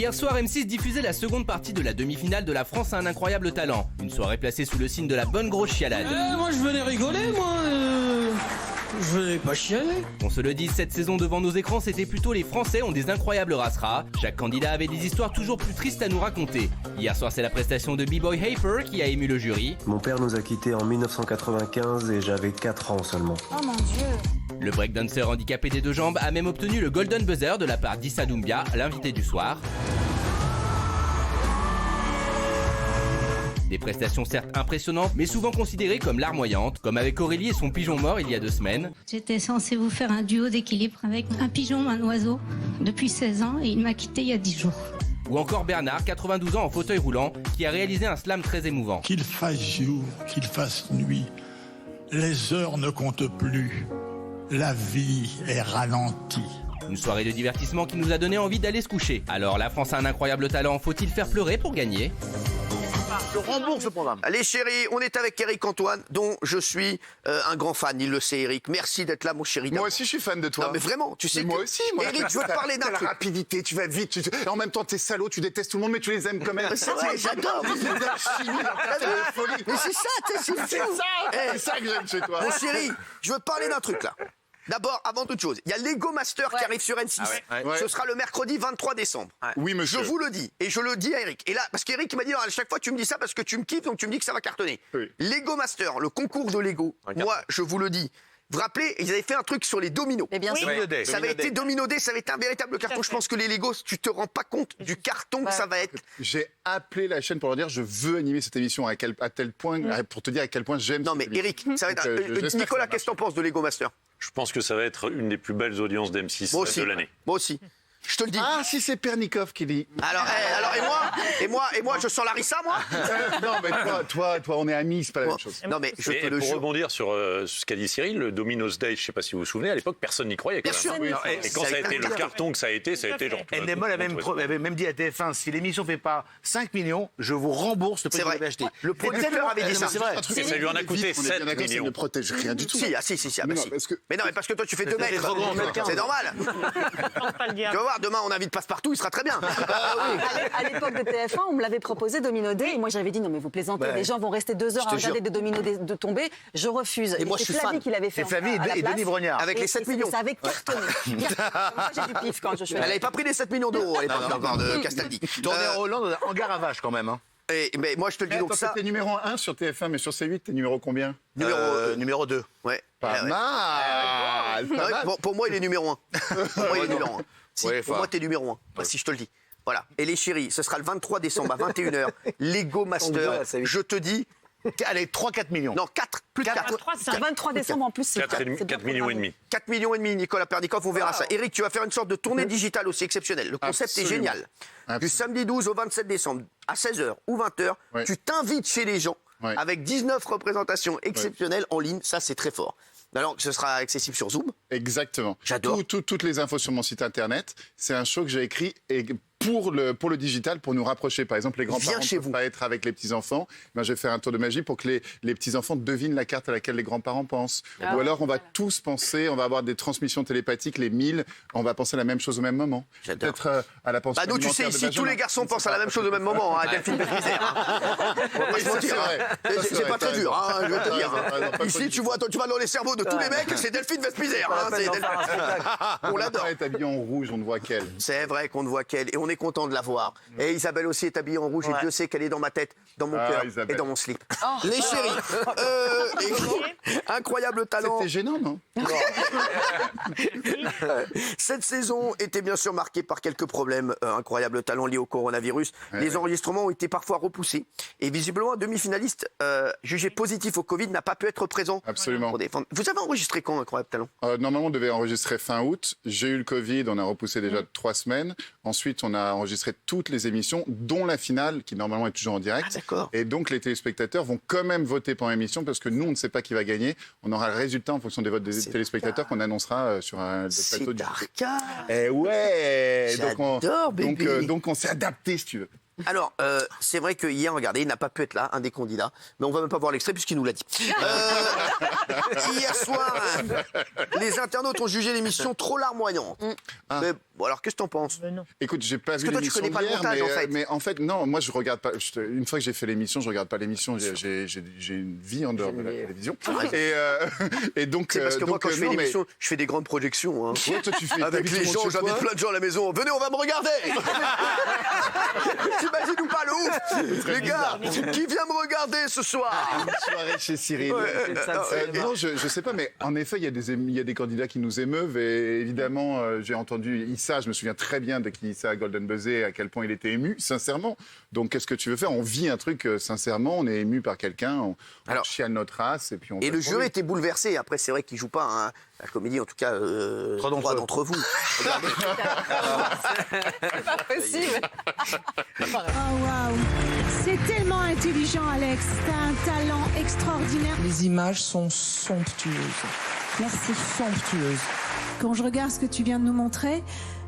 Hier soir, M6 diffusait la seconde partie de la demi-finale de La France a un incroyable talent. Une soirée placée sous le signe de la bonne grosse chialade. Moi je venais rigoler, moi. Je venais pas chialer. On se le dit, cette saison devant nos écrans, c'était plutôt les Français ont des incroyables races rares. Chaque candidat avait des histoires toujours plus tristes à nous raconter. Hier soir, c'est la prestation de B-Boy Hafer qui a ému le jury. Mon père nous a quittés en 1995 et j'avais 4 ans seulement. Oh mon Dieu. Le breakdancer handicapé des deux jambes a même obtenu le Golden Buzzer de la part d'Issa Doumbia, l'invité du soir. Des prestations certes impressionnantes, mais souvent considérées comme larmoyantes, comme avec Aurélie et son pigeon mort il y a 2 semaines. J'étais censée vous faire un duo d'équilibre avec un pigeon, un oiseau, depuis 16 ans et il m'a quitté il y a 10 jours. Ou encore Bernard, 92 ans en fauteuil roulant, qui a réalisé un slam très émouvant. Qu'il fasse jour, qu'il fasse nuit, les heures ne comptent plus, la vie est ralentie. Une soirée de divertissement qui nous a donné envie d'aller se coucher. Alors la France a un incroyable talent, faut-il faire pleurer pour gagner ? Je rembourse le programme. Allez chérie, on est avec Eric Antoine, dont je suis un grand fan, il le sait Eric. Merci d'être là mon chéri. Moi aussi je suis fan de toi. Non mais vraiment, tu sais mais moi aussi. Moi, Eric, je veux te parler d'un la truc. rapidité, tu vas vite. Et en même temps t'es salaud, tu détestes tout le monde, mais tu les aimes quand même. C'est vrai, j'adore. Mais c'est ça, c'est fou. C'est ça que j'aime chez toi. Mon chéri, je veux te parler d'un truc là. D'abord, avant toute chose, il y a Lego Master qui arrive sur M6. Ouais. Ce sera le mercredi 23 décembre. Oui, monsieur. Je vous le dis, et je le dis à Eric. Et là, parce qu'Eric m'a dit, à chaque fois tu me dis ça parce que tu me kiffes, donc tu me dis que ça va cartonner. Oui. Lego Master, le concours de Lego, moi, je vous le dis. Vous vous rappelez, ils avaient fait un truc sur les dominos. Mais bien sûr. Ça avait été Domino Day, ça avait été un véritable carton. Je pense que les Legos, tu te rends pas compte du carton que ça va être. J'ai appelé la chaîne pour leur dire je veux animer cette émission à tel point, pour te dire à quel point j'aime. Non mais Eric, ça va être. Nicolas, qu'est-ce que t'en penses de Lego Master? Je pense que ça va être une des plus belles audiences d'M6 de l'année. Moi aussi. Je te le dis. Ah, si c'est Pernikov qui dit. Alors, et moi, je sens Larissa, moi. Non, mais toi, on est amis, c'est pas la même chose. Non, mais je te le pour jure. rebondir sur ce qu'a dit Cyril, le Domino's Day, je sais pas si vous vous souvenez, à l'époque, personne n'y croyait. Bien sûr. Et quand ça a été le carton que ça a été genre. Endemol avait même dit à TF1, si l'émission fait pas 5 millions, je vous rembourse le prix que vous avez acheté. Le producteur avait dit ça. C'est vrai. Et ça lui en a coûté 7 Ça millions. ne protège rien du tout. Si. Mais non, mais parce que toi, tu fais 2 mètres. C'est normal. Tu vas voir, demain, on invite Passepartout, il sera très bien. À l'époque de TF1, on me l'avait proposé Domino Day et moi j'avais dit non mais vous plaisantez, les gens vont rester 2 heures à regarder des dominos de tomber, je refuse. Et moi je suis Flavie fan. qui l'avait fait. Et Flavie et Denis Brognard. Avec les 7 millions. Ça avait cartonné. Moi j'ai du pif quand je suis. Elle n'avait pas pris les 7 millions d'euros à l'époque encore de Castaldi. Tourné en Hollande, en gare à vache quand même. Mais moi je te le dis donc ça. T'es numéro 1 sur TF1, mais sur C8, t'es numéro combien? Numéro 2. Ouais. Pas mal. Pour moi, il est numéro 1. Pour moi, il est numéro 1. Si, Ouais, pour moi, t'es numéro 1. Si, je te le dis. Voilà. Et les chéris, ce sera le 23 décembre à 21h. Lego Master. Je te dis. Allez, 3-4 millions. Non, 4. Plus de 4. C'est le 23 décembre en plus. 4 millions et demi. 4 millions et demi, Nicolas Pernikov, on verra ça. Eric, tu vas faire une sorte de tournée digitale aussi exceptionnelle. Le concept est génial. Du samedi 12 au 27 décembre, à 16h ou 20h, tu t'invites chez les gens avec 19 représentations exceptionnelles en ligne. Ça, c'est très fort. Alors, ce sera accessible sur Zoom. Exactement. J'adore. Toutes les infos sur mon site internet. C'est un show que j'ai écrit pour le digital, pour nous rapprocher. Par exemple, les grands-parents ne peuvent pas être avec les petits-enfants. Ben, je vais faire un tour de magie pour que les petits-enfants devinent la carte à laquelle les grands-parents pensent. Ou alors, on va tous penser, on va avoir des transmissions télépathiques, les 1000, on va penser la même chose au même moment. Peut-être à la pension nous, tu sais, ici, tous les garçons pensent à la même chose au même moment, hein, Delphine Bézère. C'est pas très dur, hein, je vais te dire. Ici, tu vas dans les cerveaux de tous les mecs, c'est Delphine Vespizer. On l'adore. Elle est habillée en rouge, on ne voit qu'elle. C'est vrai qu'on ne voit qu'elle, et on est content de la voir. Et Isabelle aussi est habillée en rouge, et Dieu sait qu'elle est dans ma tête, dans mon cœur et dans mon slip. Les chéris, incroyable talent. C'était gênant, non? Cette saison était bien sûr marquée par quelques problèmes, incroyable talent lié au coronavirus. Les enregistrements ont été parfois repoussés. Et visiblement, un demi-finaliste jugé positif au Covid n'a pas pu être présent. Absolument. Pour défendre. Vous avez enregistré quand, incroyable talent? Normalement, on devait enregistrer fin août. J'ai eu le Covid, on a repoussé déjà 3 semaines. Ensuite, on a enregistré toutes les émissions, dont la finale, qui normalement est toujours en direct. Ah, d'accord. Et donc, les téléspectateurs vont quand même voter pendant l'émission, parce que nous, on ne sait pas qui va gagner. On aura le résultat en fonction des votes des téléspectateurs qu'on annoncera sur le plateau du... C'est Eh ouais. J'adore, bébé. Donc, on s'est adapté, si tu veux. Alors, c'est vrai que hier, regardez, il n'a pas pu être là, un des candidats, mais on va même pas voir l'extrait puisqu'il nous l'a dit. Hier soir, les internautes ont jugé l'émission trop larmoyante. Mais bon, alors qu'est-ce que t'en penses? Écoute, j'ai pas vu l'émission d'hier, mais en fait, non, moi je regarde pas. Une fois que j'ai fait l'émission, je regarde pas l'émission. J'ai une vie en dehors de la télévision. Et donc, c'est parce que moi, quand je fais l'émission, je fais des grandes projections. Hein. Ouais, toi, tu fais avec les gens, j'invite plein de gens à la maison. Venez, on va me regarder. T'imagines ou pas le ouf? Les gars, qui vient me regarder ce soir? Une soirée chez Cyril. Non, je sais pas, mais en effet, il y a des candidats qui nous émeuvent. Et évidemment, j'ai entendu Issa, je me souviens très bien de qui Issa a Golden Buzzé, à quel point il était ému, sincèrement. Donc, qu'est-ce que tu veux faire? On vit un truc sincèrement, on est ému par quelqu'un, on chiale notre race. Et le jury était bouleversé. Après, c'est vrai qu'il joue pas hein, la comédie, en tout cas, trois d'entre vous. C'est pas possible. Oh waouh, c'est tellement intelligent, Alex. T'as un talent extraordinaire. Les images sont somptueuses. Merci. Somptueuses. Quand je regarde ce que tu viens de nous montrer,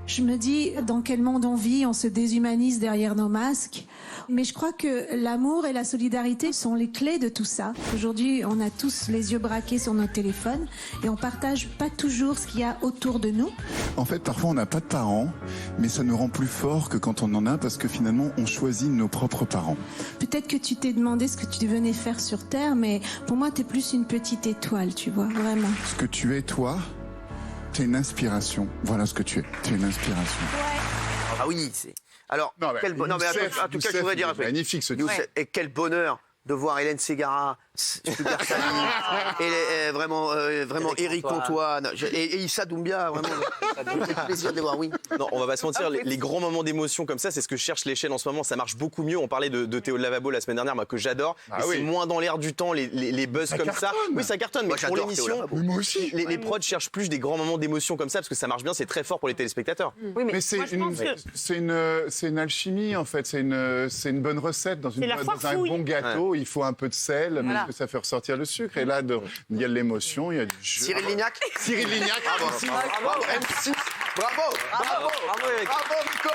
je me dis dans quel monde on vit, on se déshumanise derrière nos masques. Mais je crois que l'amour et la solidarité sont les clés de tout ça. Aujourd'hui, on a tous les yeux braqués sur nos téléphones et on partage pas toujours ce qu'il y a autour de nous. En fait, parfois on n'a pas de parents, mais ça nous rend plus forts que quand on en a parce que finalement on choisit nos propres parents. Peut-être que tu t'es demandé ce que tu venais faire sur Terre, mais pour moi t'es plus une petite étoile, tu vois, vraiment. Ce que tu es toi, t'es une inspiration. Voilà ce que tu es. T'es une inspiration. Ouais. Ah oui, c'est... Alors, en tout cas, je voudrais dire un truc. Magnifique ce truc. Et quel bonheur de voir Hélène Ségara, Super Sally, et vraiment Éric Antoine, et Issa Doumbia, vraiment. Ça fait plaisir de les voir, oui. Non, on va pas se mentir, les grands moments d'émotion comme ça, c'est ce que cherche les chaînes en ce moment. Ça marche beaucoup mieux. On parlait de Théo de Lavabo la semaine dernière, moi, que j'adore. C'est moins dans l'air du temps, les buzz ça comme cartonne. Ça. Oui, ça cartonne, mais pour l'émission, les prods cherchent plus des grands moments d'émotion comme ça, parce que ça marche bien, c'est très fort pour les téléspectateurs. Oui, mais c'est une alchimie, en fait. C'est une bonne recette dans un bon gâteau. Il faut un peu de sel, parce que ça fait ressortir le sucre. Et là, il y a de l'émotion, il y a du jeu. Cyril Lignac. Bravo, M6. Bravo, Nico.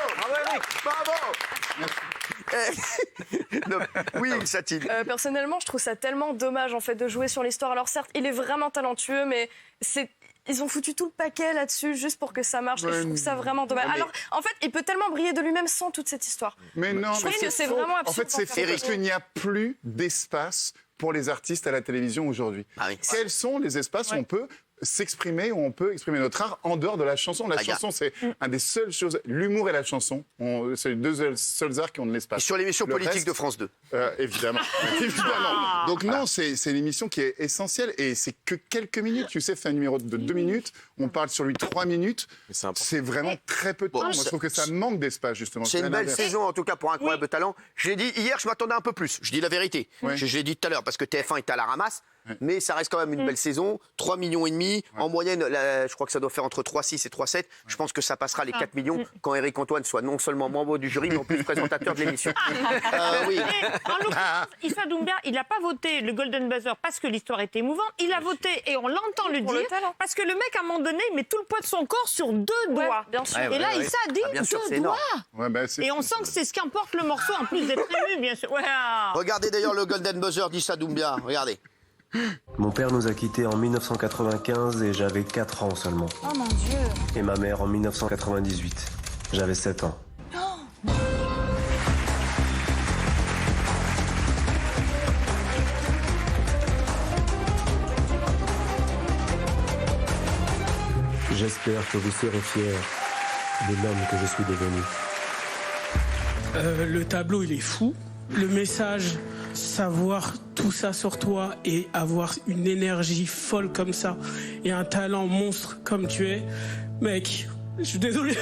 Bravo. Oui, Satine. Personnellement, je trouve ça tellement dommage en fait de jouer sur l'histoire. Alors certes, il est vraiment talentueux, mais ils ont foutu tout le paquet là-dessus juste pour que ça marche. Et je trouve ça vraiment dommage. Alors, en fait, il peut tellement briller de lui-même sans toute cette histoire. Mais non, je trouve que c'est vraiment absurde. En fait, c'est faux parce qu'il n'y a plus d'espace pour les artistes à la télévision aujourd'hui. Quels sont les espaces où on peut s'exprimer, où on peut exprimer notre art en dehors de la chanson? La chanson, c'est un des seules choses. L'humour et la chanson, c'est les deux seuls arts qui ont de l'espace. Et sur l'émission politique de France 2. Évidemment. Donc non, c'est une émission qui est essentielle et c'est que quelques minutes. Tu sais, fait un numéro de 2 minutes, on parle sur lui 3 minutes. C'est vraiment très peu de temps. Moi, je trouve que ça manque d'espace, justement. C'est une belle saison, en tout cas, pour Incroyable Talent. Je l'ai dit hier, je m'attendais un peu plus. Je dis la vérité. Je l'ai dit tout à l'heure, parce que TF1 était à la ramasse. Mais ça reste quand même une belle saison. 3,5 millions. En moyenne, je crois que ça doit faire entre 3,6 et 3,7. Je pense que ça passera les 4 millions quand Éric Antoine soit non seulement membre du jury, mais en plus présentateur de l'émission. Oui. En l'occurrence, Issa Doumbia, il n'a pas voté le Golden Buzzer parce que l'histoire était émouvante. Il a voté, et on l'entend le dire, parce que le mec, à un moment donné, met tout le poids de son corps sur 2 doigts. Bien sûr. Et là, Issa a dit 2 doigts. Et on sent que c'est ce qu'importe le morceau, en plus d'être ému, bien sûr. Regardez d'ailleurs le Golden Buzzer d'Issa Doumbia. Regardez. Mon père nous a quittés en 1995 et j'avais 4 ans seulement. Oh mon Dieu. Et ma mère en 1998. J'avais 7 ans. J'espère que vous serez fiers de l'homme que je suis devenu. Le tableau, il est fou. Le message, savoir tout ça sur toi et avoir une énergie folle comme ça et un talent monstre comme tu es, mec, je suis désolé.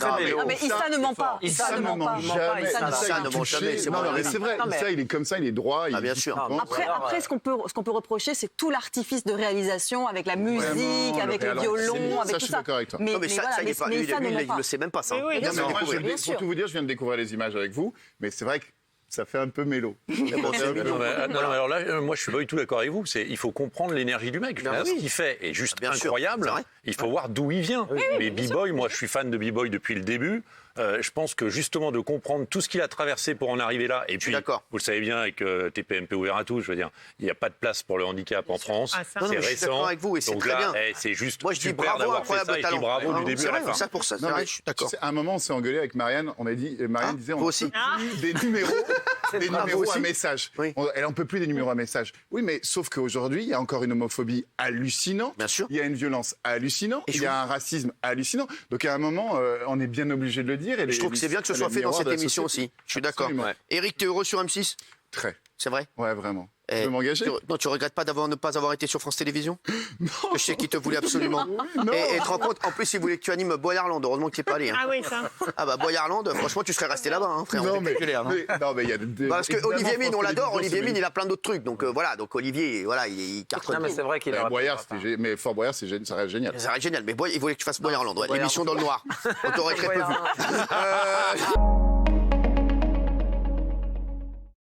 Non, mais Issa ne ment pas. Issa ne ment jamais. C'est vrai. Issa, il est comme ça, il est droit. Bien sûr. Après, ce qu'on peut reprocher, c'est tout l'artifice de réalisation avec la musique, avec le violon, avec tout ça. Je suis d'accord avec toi. Mais ça, il ne le sait même pas, ça. Pour tout vous dire, je viens de découvrir les images avec vous, mais c'est vrai que ça fait un peu mélo. Non, alors là, moi, je suis pas du tout d'accord avec vous. Il faut comprendre l'énergie du mec. Ce qu'il fait est juste incroyable. Il faut voir d'où il vient. Mais B-Boy, moi, je suis fan de B-Boy depuis le début. Je pense que justement de comprendre tout ce qu'il a traversé pour en arriver là, et puis vous le savez bien avec TPMP ouvert à tous, je veux dire, il n'y a pas de place pour le handicap en France, c'est récent, avec vous, et c'est donc très là, bien. c'est juste moi je dis super bravo, d'avoir fait ça, et je dis bravo du début à la fin. Ça pour ça, je suis d'accord. À un moment, on s'est engueulé avec Marianne, on a dit, Marianne disait, on aussi des numéros à message. Elle en peut plus des numéros à message. Oui, mais sauf qu'aujourd'hui, il y a encore une homophobie hallucinante, il y a une violence hallucinante, il y a un racisme hallucinant. Donc à un moment, on est bien obligé de le dire. Je trouve que c'est bien que ce soit fait dans cette émission aussi. Je suis d'accord. Eric, t'es heureux sur M6 ? Très. C'est vrai ? Ouais, vraiment. Tu veux m'engager ? Non, tu regrettes pas ne pas avoir été sur France Télévisions ? Non. Je sais qu'il te voulait absolument. Non. Et te rends compte, en plus, il voulait que tu animes Boyarland. Heureusement que tu n'es pas allé. Hein. Ah oui, ça. Ah bah Boyarland, franchement, tu serais resté là-bas, hein, frère. Non, mais il y a parce que Olivier Mine, on l'adore. Olivier Mine, il a plein d'autres trucs. Donc voilà, donc Olivier, voilà, il cartonne. Non, mais c'est vrai qu'il a. Mais Fort Boyard, ça reste génial. Ça reste génial. Mais il voulait que tu fasses Boyarland. L'émission dans le noir. On t'aurait très peu vu.